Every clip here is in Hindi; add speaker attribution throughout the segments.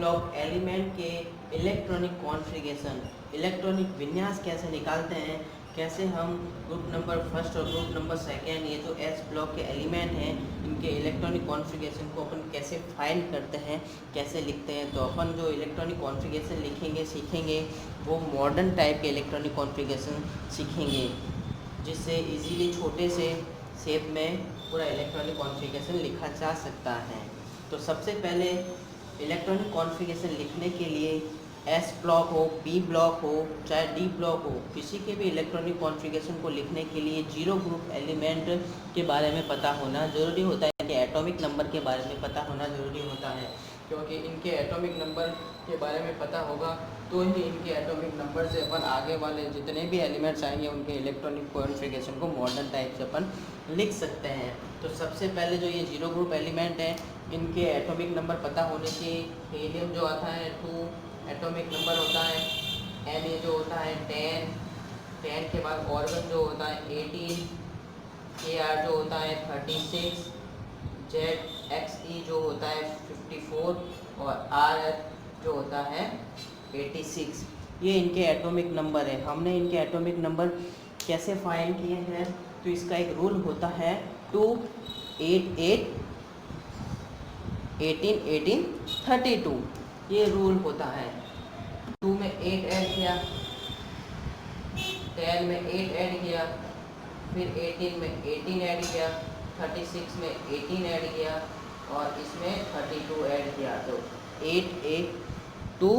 Speaker 1: ब्लॉक एलिमेंट के इलेक्ट्रॉनिक कॉन्फ़िगरेशन, इलेक्ट्रॉनिक विन्यास कैसे निकालते हैं, कैसे हम ग्रुप नंबर फर्स्ट और ग्रुप नंबर सेकेंड ये जो एस ब्लॉक के एलिमेंट हैं इनके इलेक्ट्रॉनिक कॉन्फ़िगरेशन को अपन कैसे फाइंड करते हैं, कैसे लिखते हैं। तो अपन जो इलेक्ट्रॉनिक कॉन्फ़िगरेशन लिखेंगे सीखेंगे वो मॉडर्न टाइप के इलेक्ट्रॉनिक कॉन्फ़िगरेशन सीखेंगे, जिससे इजीली छोटे से शेप में पूरा इलेक्ट्रॉनिक कॉन्फ़िगरेशन लिखा जा सकता है। तो सबसे पहले इलेक्ट्रॉनिक कॉन्फ़िगरेशन लिखने के लिए एस ब्लॉक हो, पी ब्लॉक हो, चाहे डी ब्लॉक हो, किसी के भी इलेक्ट्रॉनिक कॉन्फ़िगरेशन को लिखने के लिए जीरो ग्रुप एलिमेंट के बारे में पता होना ज़रूरी होता है। इनके एटॉमिक नंबर के बारे में पता होना ज़रूरी होता है, क्योंकि इनके एटॉमिक नंबर के बारे में पता होगा तो ही इनके एटॉमिक नंबर से अपन आगे वाले जितने भी एलिमेंट्स आएंगे उनके इलेक्ट्रॉनिक कॉन्फ़िगरेशन को मॉडर्न टाइप से अपन लिख सकते हैं। तो सबसे पहले जो ये जीरो ग्रुप एलिमेंट है इनके एटॉमिक नंबर पता होने चाहिए। हीलियम जो आता है 2 एटॉमिक नंबर होता है, एन ए जो होता है 10 के बाद ऑर्गन जो होता है 18, के आर जो होता है 36, जेड एक्स ई जो होता है 54 और आर एफ जो होता है 86। ये इनके एटॉमिक नंबर है। हमने इनके एटॉमिक नंबर कैसे फाइंड किए हैं, तो इसका एक रूल होता है 2 8 8 18 18 32। ये रूल होता है। 2 में 8 ऐड किया, 10 में 8 ऐड किया, फिर 18 में 18 ऐड किया, 36 में 18 ऐड किया और इसमें 32 ऐड किया। तो 8 8 2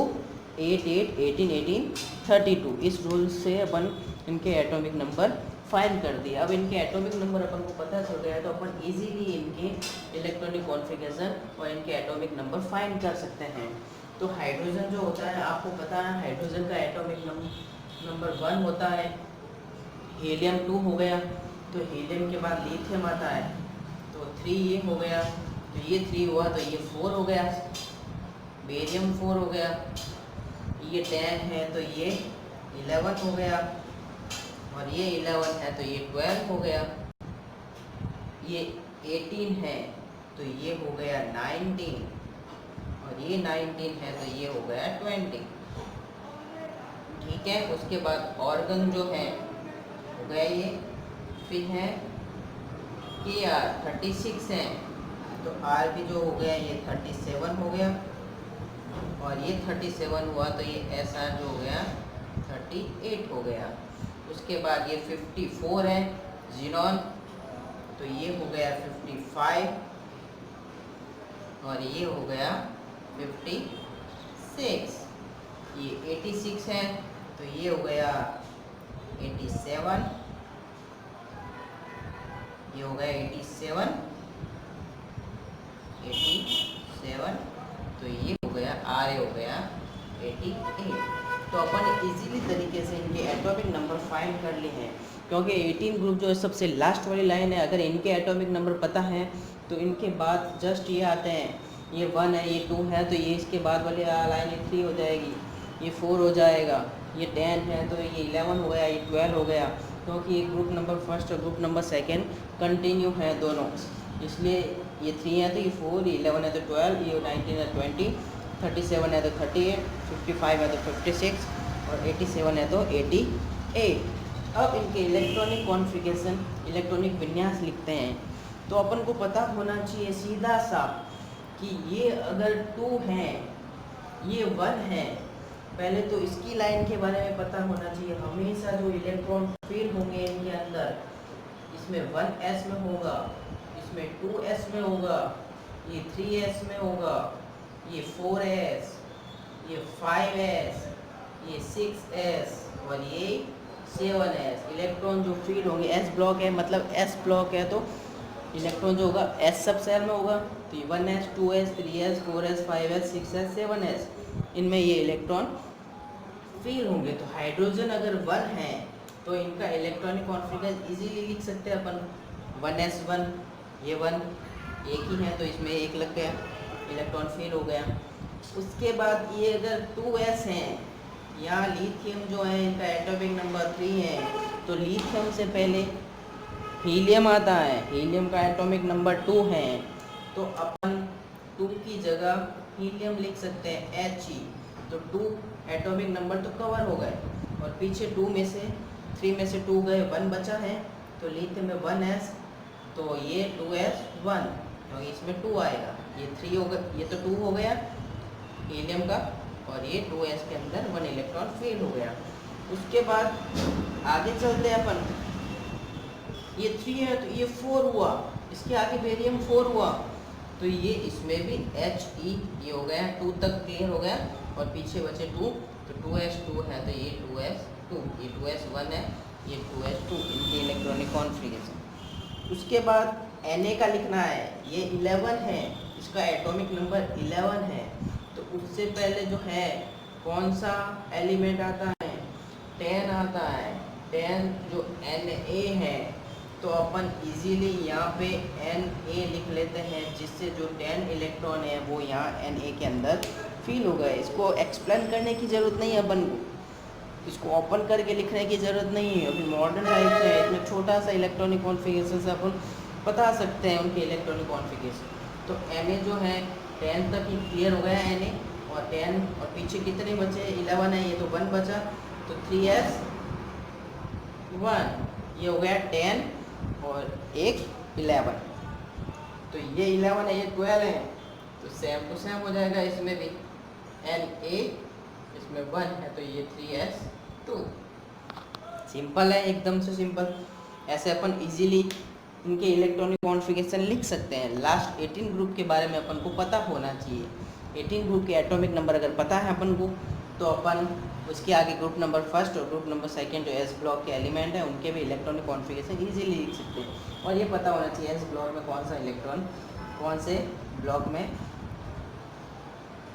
Speaker 1: 8 8 18 18 32। इस रूल से अपन इनके एटॉमिक नंबर फाइंड कर दिया। अब इनके एटॉमिक नंबर अपन को पता चल गया है तो अपन इजीली इनके इलेक्ट्रॉनिक कॉन्फ़िगरेशन और इनके एटॉमिक नंबर फाइंड कर सकते हैं। तो हाइड्रोजन जो होता है आपको पता है, हाइड्रोजन का एटॉमिक नंबर 1 होता है। हीलियम 2 हो गया, तो हीलियम के बाद लिथियम आता है, तो 3 ये हो गया, तो ये 3 हुआ, तो ये 4 हो गया। बेरियम 4 हो गया, ये 10 है तो ये 11 हो गया, और ये 11 है तो ये 12 हो गया। ये 18 है तो ये हो गया 19, और ये 19 है तो ये हो गया 20। ठीक है। उसके बाद ऑर्गन जो है हो गया ये, फिर है के आर 36 है, तो आर भी जो हो गया ये 37 हो गया, और ये 37 हुआ तो ये एस आर जो हो गया 38 हो गया। उसके बाद ये 54 है जीनॉन, तो ये हो गया 55, और ये हो गया 56। ये 86 है तो ये हो गया 87, ये हो गया 87 तो ये हो गया आर ए हो गया 88। तो अपन इजीली तरीके से इनके एटॉमिक नंबर फाइंड कर लिए हैं, क्योंकि 18 ग्रुप जो है सबसे लास्ट वाली लाइन है। अगर इनके एटॉमिक नंबर पता है तो इनके बाद जस्ट ये आते हैं, ये 1 है, ये 2 है, तो ये इसके बाद वाली लाइन ये 3 हो जाएगी, ये 4 हो जाएगा, ये 10 है तो ये 11 हो गया, ये 12 हो गया, क्योंकि ये ग्रुप नंबर फर्स्ट और ग्रुप नंबर सेकेंड कंटिन्यू है दोनों। इसलिए ये 3 है तो ये 4, ये 11 है तो 12, ये 19 है 20, 37 है तो 38, 55 है तो 56 और 87 है तो 88। अब इनके इलेक्ट्रॉनिक कॉन्फ़िगरेशन, इलेक्ट्रॉनिक विन्यास लिखते हैं। तो अपन को पता होना चाहिए सीधा सा कि ये अगर 2 है, ये 1 है, पहले तो इसकी लाइन के बारे में पता होना चाहिए। हमेशा जो इलेक्ट्रॉन फील होंगे इनके अंदर, इसमें 1s में होगा, इसमें 2s में होगा, ये 3s में होगा, ये 4s, ये 5s, ये 6s और ये 7s। इलेक्ट्रॉन जो फील होंगे, s ब्लॉक है मतलब s ब्लॉक है तो इलेक्ट्रॉन जो होगा s सब सेल में होगा, तो ये 1s 2s 3s 4s 5s 6s 7s, इनमें ये इलेक्ट्रॉन फील होंगे। तो हाइड्रोजन अगर 1 है तो इनका इलेक्ट्रॉनिक कॉन्फ़िगरेशन इजीली लिख सकते हैं अपन, 1s1, ये 1 एक ही है तो इसमें एक लग गया, इलेक्ट्रॉन फील हो गया। उसके बाद ये अगर 2s हैं, यहाँ लिथियम जो है इनका एटॉमिक नंबर 3 है, तो लिथियम से पहले हीलियम आता है, हीलियम का एटॉमिक नंबर 2 है, तो अपन 2 की जगह हीलियम लिख सकते हैं He, तो 2 एटॉमिक नंबर तो कवर हो गए, और पीछे 2 में से 3 में से 2 गए, 1 बचा है, तो लिथियम में 1s, तो ये 2s1, क्योंकि इसमें 2 आएगा, ये 3 हो गया, ये तो 2 हो गया हीलियम का, और ये 2s के अंदर 1 इलेक्ट्रॉन फेल हो गया। उसके बाद आगे चलते हैं अपन, ये 3 है तो ये 4 हुआ, इसके आगे बेरियम 4 हुआ, तो ये इसमें भी He ये हो गया, 2 तक क्लियर हो गया, और पीछे बचे 2, तो 2s2 है, तो ये 2s2, ये 2s1 है, ये 2s2, इनके इलेक्ट्रॉनिक कॉन्फ़िगरेशन। उसके बाद Na का लिखना है, ये 11 है, इसका एटॉमिक नंबर 11 है, तो उससे पहले जो है कौन सा एलिमेंट आता है, 10 आता है, 10 जो Na है, तो अपन इजीली यहाँ पे Na लिख लेते हैं, जिससे जो 10 इलेक्ट्रॉन है वो यहाँ Na के अंदर फील हो गए। इसको एक्सप्लेन करने की ज़रूरत नहीं है अपन को, इसको ओपन करके लिखने की ज़रूरत नहीं है। अभी मॉडर्न टाइप से इसमें छोटा सा इलेक्ट्रॉनिक कॉन्फ़िगरेशन से अपन बता सकते हैं उनके इलेक्ट्रॉनिक कॉन्फ़िगरेशन। तो Na जो है 10 तक ही क्लियर हो गया Na, और 10 और पीछे कितने बचे, 11 है, ये तो 1 बचा, तो 3s1, ये हो गया 10 और एक 11, तो ये 11 है, ये 12 है, तो सेम टू सेम हो जाएगा, इसमें भी Na, इसमें 1 है, तो ये 3s2। सिंपल है, एकदम से सिंपल। ऐसे अपन इजीली इनके इलेक्ट्रॉनिक कॉन्फ़िगरेशन लिख सकते हैं। लास्ट 18 ग्रुप के बारे में अपन को पता होना चाहिए। 18 ग्रुप के एटॉमिक नंबर अगर पता है अपन को, तो अपन उसके आगे ग्रुप नंबर फर्स्ट और ग्रुप नंबर सेकंड जो एस ब्लॉक के एलिमेंट है उनके भी इलेक्ट्रॉनिक कॉन्फ़िगरेशन इजीली लिख सकते हैं। और ये पता होना चाहिए एस ब्लॉक में कौन सा इलेक्ट्रॉन कौन से ब्लॉक में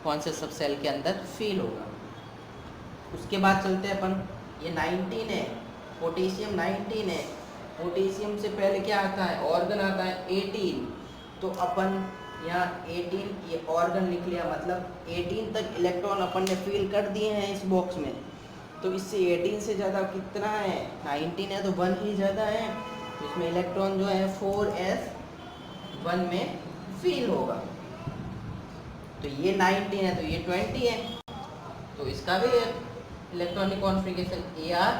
Speaker 1: कौन से सब सेल के अंदर फील होगा। उसके बाद चलते हैं अपन, ये 19 है, पोटेशियम 19 है, पोटेशियम से पहले क्या आता है, ऑर्गन आता है 18, तो अपन यहाँ 18 ये ऑर्गन लिख लिया, मतलब 18 तक इलेक्ट्रॉन अपन ने फील कर दिए हैं इस बॉक्स में। तो इससे 18 से ज़्यादा कितना है, 19 है, तो 1 ही ज़्यादा है, तो इसमें इलेक्ट्रॉन जो है 4s1 में फील होगा। तो ये 19 है, तो ये 20 है, तो इसका भी इलेक्ट्रॉनिक कॉन्फ़िगरेशन Ar,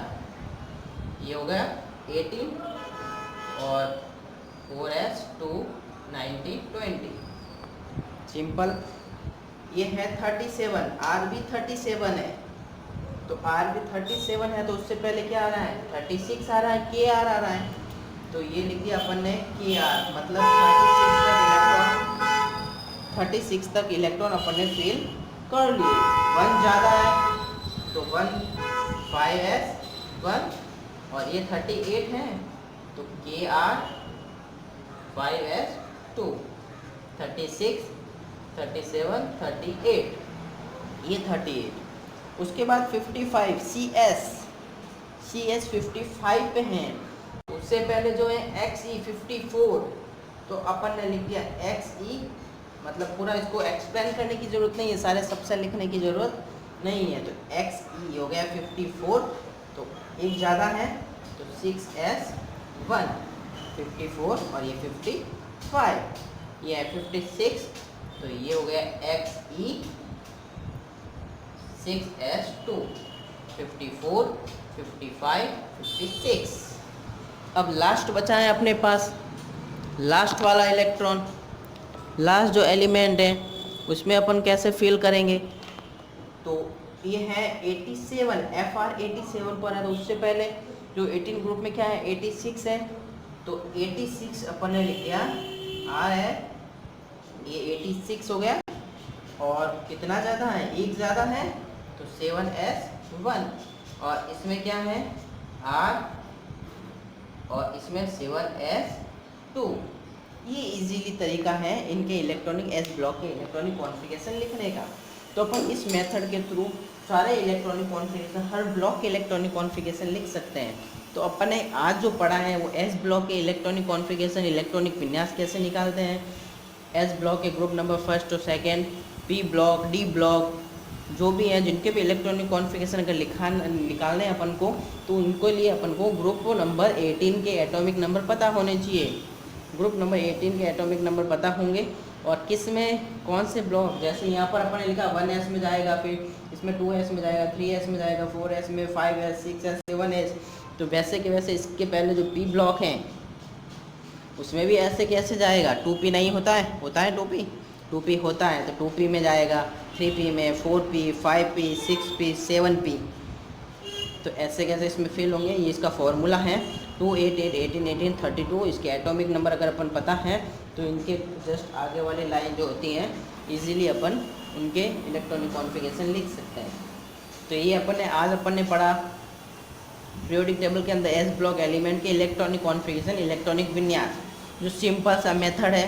Speaker 1: ये हो गया 18 और 4s2 19 20। सिंपल। ये है 37, आर भी 37 है, तो आर भी 37 है, तो उससे पहले क्या आ रहा है, 36 आ रहा है, के आर आ रहा है, तो ये लिख दिया अपन ने के आर, मतलब 36 तक इलेक्ट्रॉन अपन ने फिल कर लिए। 1 ज़्यादा है, तो 1 5s1, और ये 38 है, तो के आर 5s2, 36 37 38, ये 38। उसके बाद 55 CS 55 पे हैं, उससे पहले जो है XE 54, तो अपन ने लिख दिया XE, मतलब पूरा इसको एक्सप्लेन करने की ज़रूरत नहीं है, सारे सबसे लिखने की ज़रूरत नहीं है, तो XE हो गया 54, तो एक ज़्यादा है, तो 6s1 54 और ये 55, ये है 56, तो ये हो गया XE 6s2 54 55 56। अब लास्ट बचा है अपने पास, लास्ट वाला इलेक्ट्रॉन, लास्ट जो एलिमेंट है उसमें अपन कैसे फिल करेंगे। तो ये है 87, FR 87 पर है, तो उससे पहले जो 18 ग्रुप में क्या है 86 है, तो 86 अपन ने लिख दिया, R है, ये 86 हो गया, और कितना ज़्यादा है, एक ज़्यादा है, तो 7s1, और इसमें क्या है R, और इसमें 7s2। ये इजीली तरीका है इनके इलेक्ट्रॉनिक एस ब्लॉक के इलेक्ट्रॉनिक कॉन्फ़िगरेशन लिखने का। तो अपन इस मेथड के थ्रू सारे इलेक्ट्रॉनिक कॉन्फ़िगरेशन, हर ब्लॉक के इलेक्ट्रॉनिक कॉन्फ़िगरेशन लिख सकते हैं। तो अपन ने आज जो पढ़ा है वो एस ब्लॉक के इलेक्ट्रॉनिक कॉन्फ़िगरेशन, इलेक्ट्रॉनिक विन्यास कैसे निकालते हैं, एस ब्लॉक के ग्रुप नंबर फर्स्ट और second, P block, D block, जो भी हैं जिनके भी इलेक्ट्रॉनिक कॉन्फ़िगरेशन अगर निकालने हैं अपन को, तो उनके लिए अपन को ग्रुप नंबर 18 के एटॉमिक नंबर पता होने चाहिए। ग्रुप नंबर 18 के एटॉमिक नंबर पता होंगे और किस में कौन से ब्लॉक, जैसे यहाँ पर अपन ने लिखा 1s में जाएगा, फिर इसमें 2s में जाएगा, 3s में जाएगा, 4s में, 5s, 6s, 7s। तो वैसे के वैसे इसके पहले जो p ब्लॉक हैं उसमें भी ऐसे कैसे जाएगा, 2p नहीं होता है, होता है 2p होता है, तो 2p में जाएगा, 3p में, 4p, 5p, 6p, 7p। तो ऐसे कैसे इसमें फिल होंगे, ये इसका फॉर्मूला है 2, 8, 8, 18, 18, 32। इसके एटॉमिक नंबर अगर अपन पता है तो इनके जस्ट आगे वाली लाइन जो होती हैं इजीली अपन इनके इलेक्ट्रॉनिक कॉन्फ़िगरेशन लिख सकते हैं। तो ये अपन ने पढ़ा पीरियोडिक टेबल के अंदर एस ब्लॉक एलिमेंट के इलेक्ट्रॉनिक कॉन्फ़िगरेशन, इलेक्ट्रॉनिक विन्यास, जो सिंपल सा मेथड है